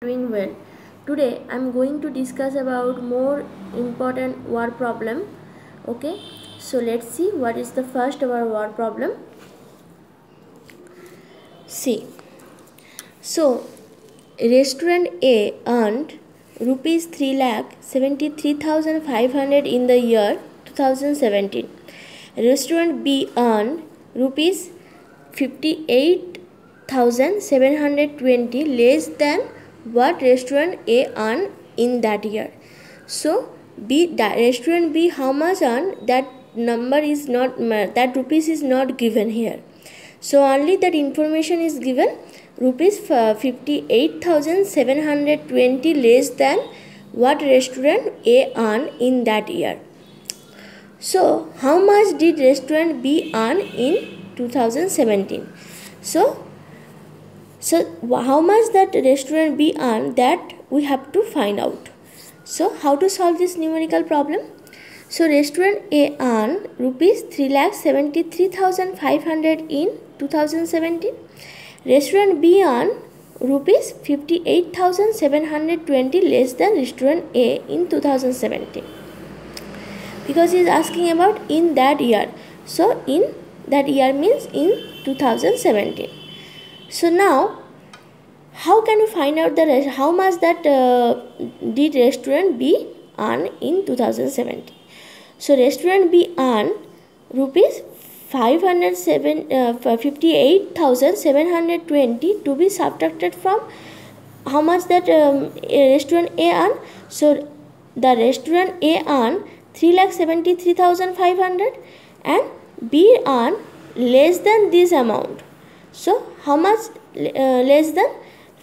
Doing well. Today I am going to discuss about more important word problem. Okay, so let's see what is the first our word problem. See, so restaurant A earned rupees 3,73,500 in the year 2017. Restaurant B earned rupees 58,720 less than what restaurant A earned in that year. So restaurant B how much earned, that number is not, that rupees is not given here. So only that information is given, rupees 58,720 less than what restaurant A earned in that year. So how much did restaurant B earn in 2017? So how much that restaurant B earned, that we have to find out. So how to solve this numerical problem? So restaurant A earned rupees 3,73,500 in 2017. Restaurant B earned rupees 58,720 less than restaurant A in 2017. Because he is asking about in that year. So in that year means in 2017. So now how can we find out the how much that did restaurant B earn in 2017? So restaurant B earned rupees 58,720 to be subtracted from how much that restaurant A earned. So the restaurant A earned 3,73,500 and B earned less than this amount. So how much less than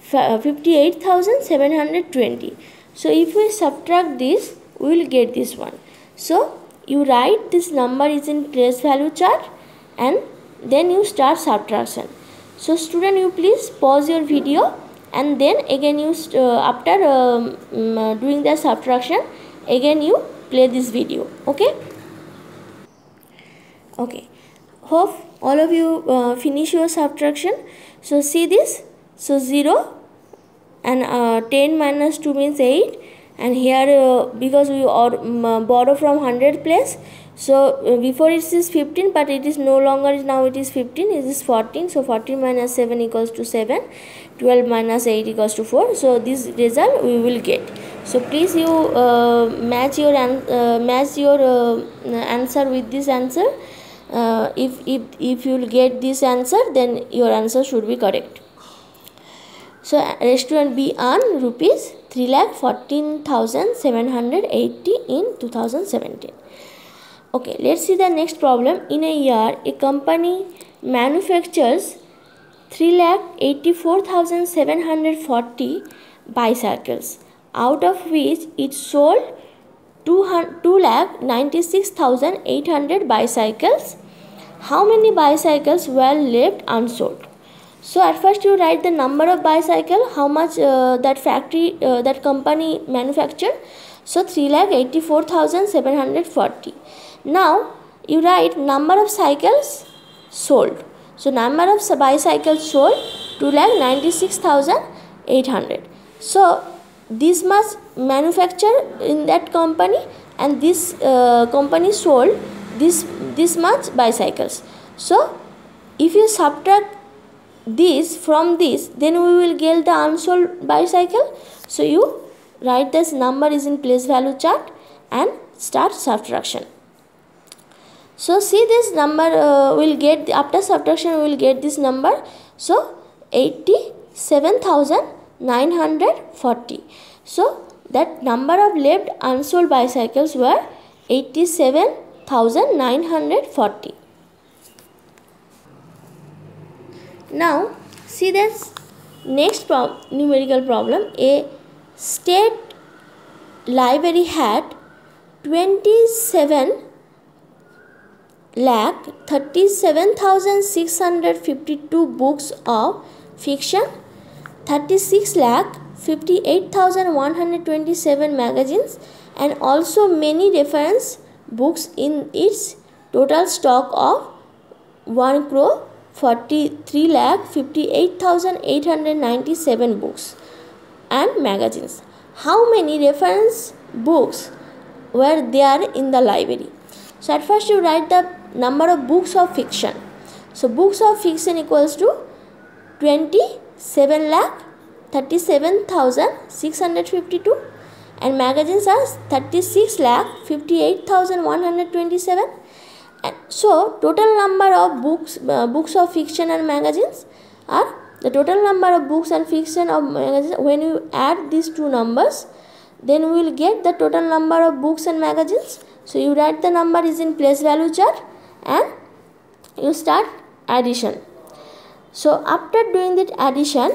58,720? So if we subtract this, we will get this one. So you write this number is in place value chart and then you start subtraction. So student, you please pause your video and then again you after doing the subtraction, again you play this video. Okay, hope all of you finish your subtraction. So see this, so 0 and 10 minus 2 means 8, and here because we borrow from 100 place, so before it is 15 but it is no longer, now it is 15, it is 14. So 14 minus 7 equals to 7, 12 minus 8 equals to 4. So this result we will get. So please you match your answer with this answer. If you will get this answer, then your answer should be correct. So restaurant B earned rupees 3,14,780 in 2017. Okay, let's see the next problem. In a year, a company manufactures 3,84,740 bicycles, out of which it sold 2,96,800 bicycles. How many bicycles were left unsold? So at first you write the number of bicycle, how much that factory, that company manufactured. So 3,84,740. Now you write number of cycles sold. So number of bicycles sold 2,96,800. So this much manufactured in that company, and this company sold this much bicycles. So if you subtract this from this, then we will get the unsold bicycle. So you write this number is in place value chart and start subtraction. So see this number will get, after subtraction we will get this number. So 87,940. So that number of left unsold bicycles were 87,940. Now see this next numerical problem. A state library had 27,37,652 books of fiction, 36,58,127 magazines, and also many reference books in its total stock of 1,43,58,897 books. and magazines. How many reference books were there in the library? So at first you write the number of books of fiction. So books of fiction equals to 27,37,652 and magazines are 36,58,127. And so total number of books of fiction and magazines are the total number of books and fiction of magazines. When you add these two numbers, then we will get the total number of books and magazines. So you write the number is in place value chart and you start addition. So after doing that addition,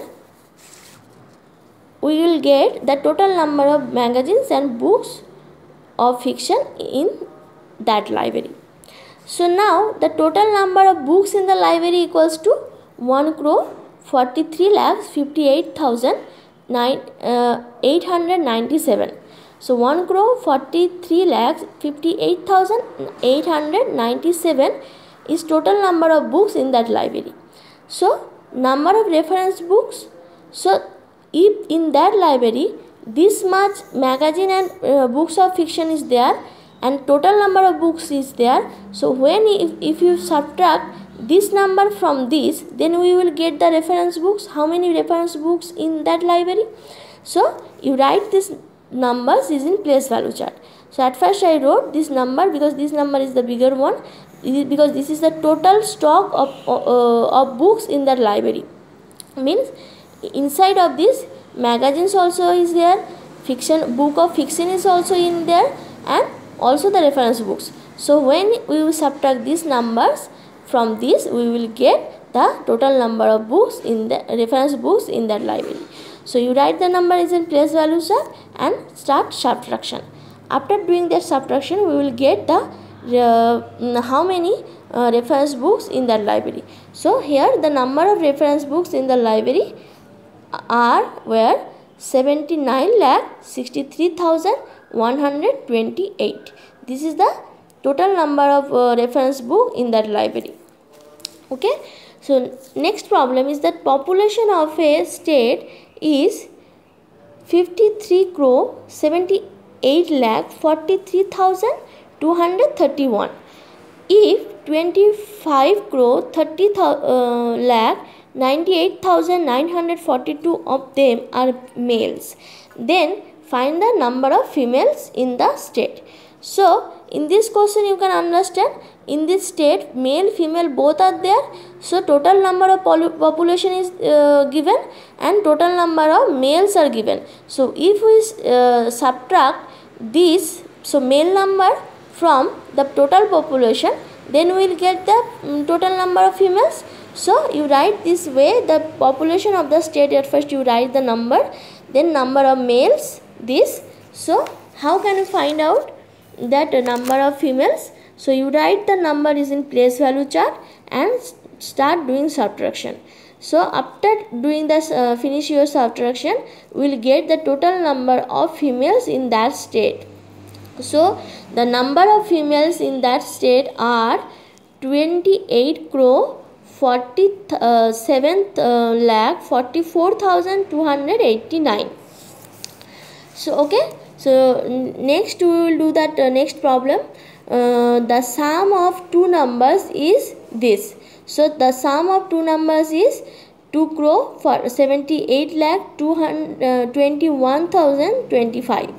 we will get the total number of magazines and books of fiction in that library. So now the total number of books in the library equals to 1,43,58,897. So 1,43,58,897 is total number of books in that library. So number of reference books. So if in that library this much magazine and books of fiction is there and total number of books is there, so when if you subtract this number from this, then we will get the reference books. How many reference books in that library? So you write this numbers is in place value chart. So at first I wrote this number because this number is the bigger one, because this is the total stock of books in that library. Means inside of this magazines also is there, book of fiction is also in there, and also the reference books. So when we will subtract these numbers from this, we will get the total number of books in the reference books in that library. So you write the number is in place value chart and start subtraction. After doing that subtraction, we will get the how many reference books in that library. So here the number of reference books in the library were 79,63,128. This is the total number of reference book in that library. Okay. So next problem is that population of a state is 53,73,43,231. If 25,30,98,942 of them are males, then find the number of females in the state. So in this question you can understand, in this state male female both are there. So total number of population is given and total number of males are given. So if we subtract this, so male number from the total population, then we will get the total number of females. So you write this way, the population of the state, at first you write the number, then number of males, this. So how can you find out that number of females? So you write the number is in place value chart and start doing subtraction. So after doing this, finish your subtraction, we will get the total number of females in that state. So the number of females in that state are 28,47,44,289. So okay. So next we will do that next problem. The sum of two numbers is this. So the sum of two numbers is 2,78,21,025.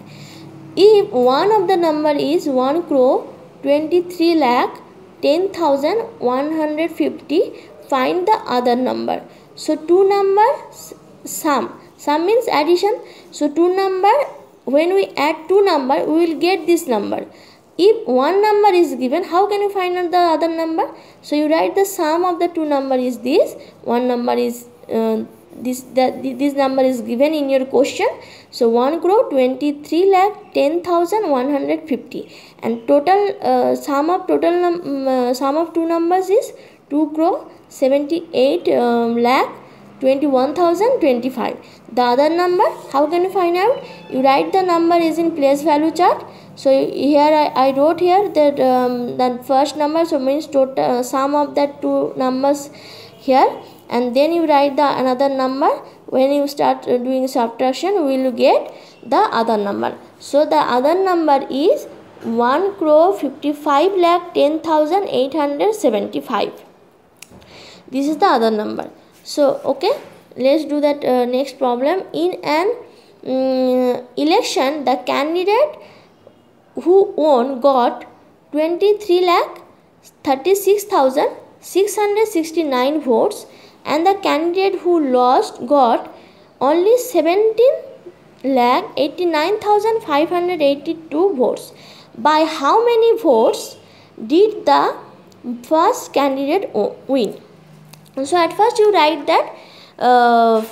If one of the number is 1,23,10,150, find the other number. So two numbers sum means addition. So two number, when we add two number, we will get this number. If one number is given, how can you find out the other number? So you write the sum of the two number is this. One number is this number is given in your question. So 1,23,10,150 and total sum of two numbers is 2,78,21,025. The other number, how can you find out? You write the number is in place value chart. So here I wrote here that the first number, so means total sum of that two numbers here, and then you write the another number when you start doing subtraction, we will get the other number. So the other number is 1,55,10,875. This is the other number. So okay, let's do that next problem. In an election, the candidate who won got 23,36,669 votes, and the candidate who lost got only 17,89,582 votes. By how many votes did the first candidate win? So at first you write that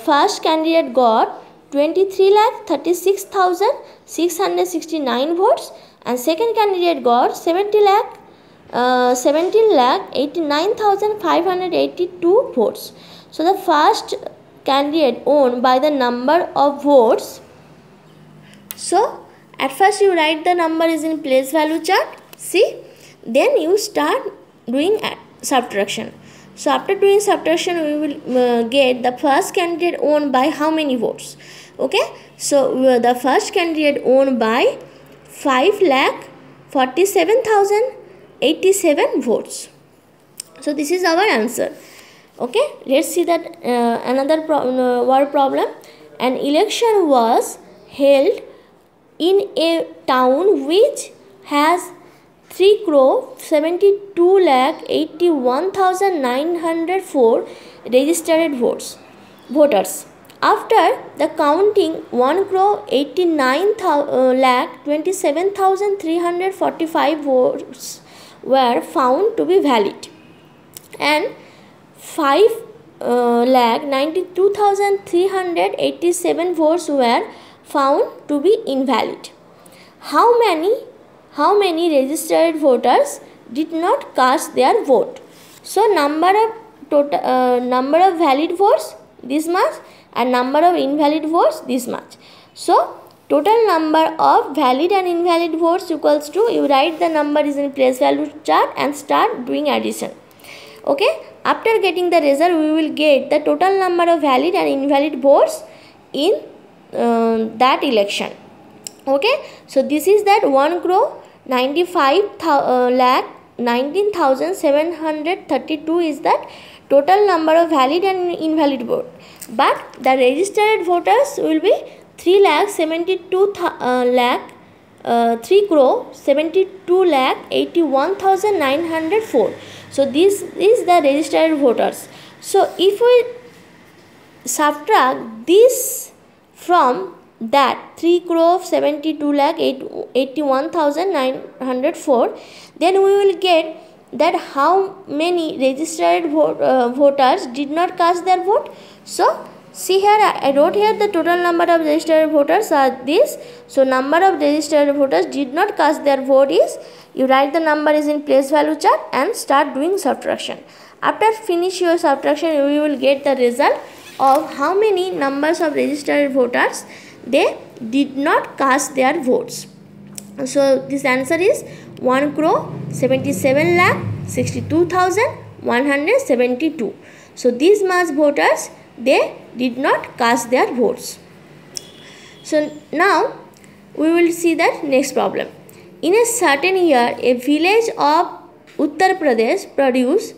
first candidate got 23,36,669 votes, and second candidate got 17,89,582 votes. So the first candidate won by the number of votes. So at first you write the number is in place value chart. See, then you start doing subtraction. So after doing subtraction, we will get the first candidate won by how many votes. Okay, so the first candidate won by 5,47,087 votes. So this is our answer. Okay, let's see that another word problem. An election was held in a town which has 3,72,81,904 registered voters. After the counting, 1,29,27,345 votes were found to be valid, and 5,92,387 votes were found to be invalid. How many registered voters did not cast their vote? So number of valid votes this much, and number of invalid votes this much. So total number of valid and invalid votes equals to, you write the number is in place value chart and start doing addition. Okay, after getting the result, we will get the total number of valid and invalid votes in that election. Okay, so this is that 1,95,19,732 is that total number of valid and invalid vote, but the registered voters will be 3,72,81,904. So this is the registered voters. So if we subtract this from that 3,72,81,904, then we will get that how many registered voters did not cast their vote. So see here, I wrote here the total number of registered voters are this. So number of registered voters did not cast their vote is, you write the number is in place value chart and start doing subtraction. After finish your subtraction, you will get the result of how many numbers of registered voters they did not cast their votes. So this answer is 1,77,62,172. So these much voters they did not cast their votes. So now we will see that next problem. In a certain year, a village of Uttar Pradesh produced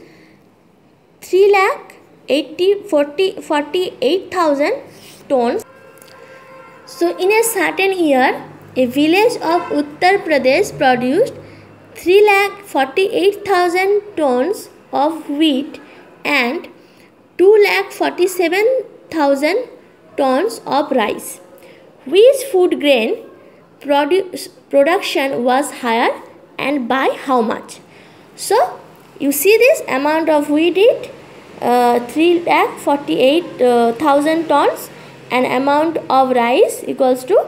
3,48,000 tons. So in a certain year, a village of Uttar Pradesh produced 3,48,000 tons of wheat and 2,47,000 tons of rice. Which food grain production was higher and by how much? So you see this amount of wheat is 3,48,000 tons, and amount of rice equals to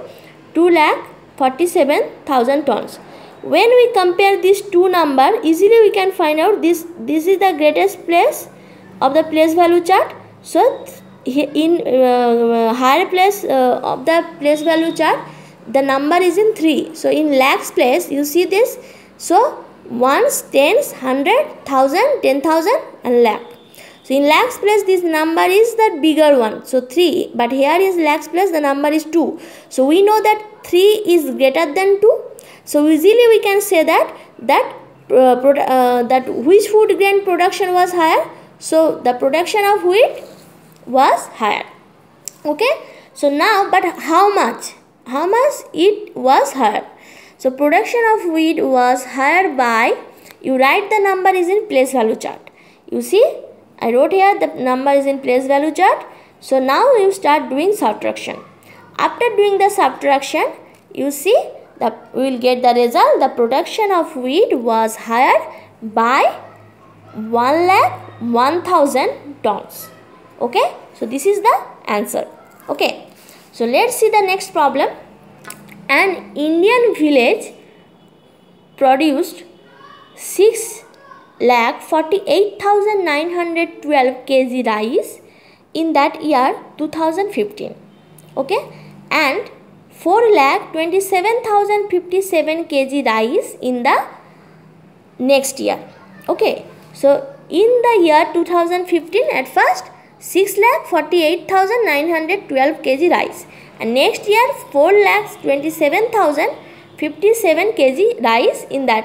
2,47,000 tons. When we compare these two numbers, easily we can find out this is the greatest place of the place value chart. So in higher place of the place value chart, the number is in 3. So in lakhs place, you see this. So ones, tens, 100, 1000, 10,000 and lakh. So in lakhs place, this number is the bigger one, so 3, but here is lakhs place, the number is 2. So we know that 3 is greater than 2. So easily we can say that that which food grain production was higher. So the production of wheat was higher. Okay. So now, but how much? How much it was higher? So production of wheat was higher by, you write the number is in place value chart. You see, I wrote here the number is in place value chart. So now you start doing subtraction. After doing the subtraction, you see that we will get the result. The production of wheat was higher by 1,01,000 tons. Okay. So this is the answer. Okay. So let's see the next problem. An Indian village produced 6,48,912 kg rice in that year 2015. Okay, and 4,27,057 kg rice in the next year. Okay, so in the year 2015, at first 6,48,912 kg rice, and next year 4,27,057 kg rice in the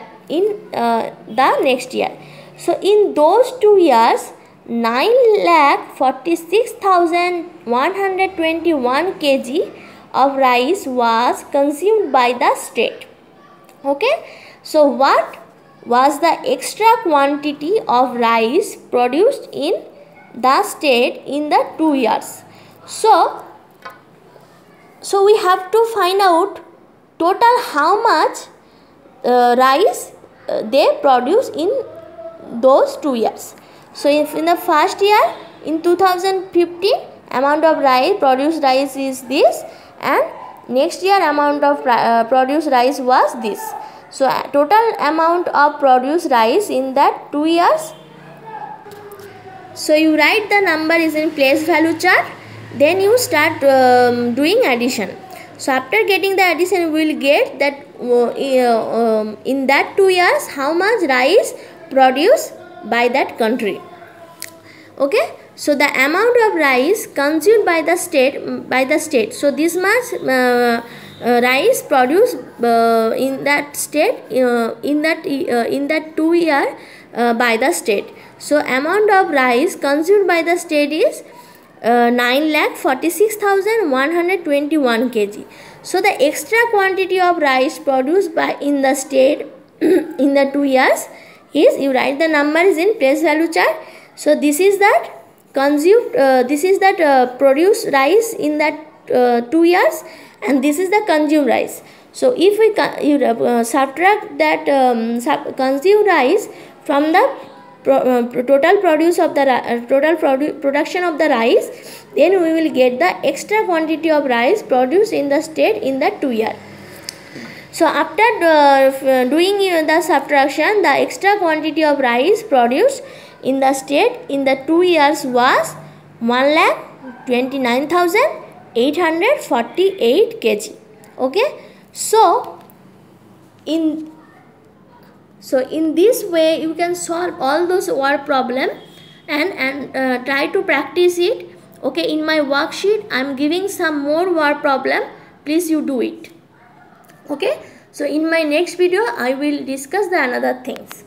next year. So in those 2 years, 9,46,121 kg of rice was consumed by the state. Okay, so what was the extra quantity of rice produced in the state in the 2 years? So we have to find out total how much rice they produce in those 2 years. So if in the first year, in 2015, amount of produced rice is this, and next year amount of produced rice was this. So total amount of produced rice in that 2 years. So you write the number is in place value chart, then you start doing addition. So after getting the addition, we will get that in that 2 years how much rice produced by that country. Okay, so the amount of rice consumed by the state. So this much rice produced in that state in that 2 year by the state. So amount of rice consumed by the state is 9,46,121 kg. So the extra quantity of rice produced by in the state in the 2 years is, you write the number is in place value chart. So this is that consumed, produced rice in that 2 years, and this is the consumed rice. So if we subtract that consumed rice from the total produce of the production of the rice, then we will get the extra quantity of rice produced in the state in the 2 year. So after doing the subtraction, the extra quantity of rice produced in the state in the 2 years was 1,29,848 kg. Okay, so in this way you can solve all those word problem and try to practice it. Okay, in my worksheet I am giving some more word problem, please you do it. Okay, so in my next video I will discuss the another things.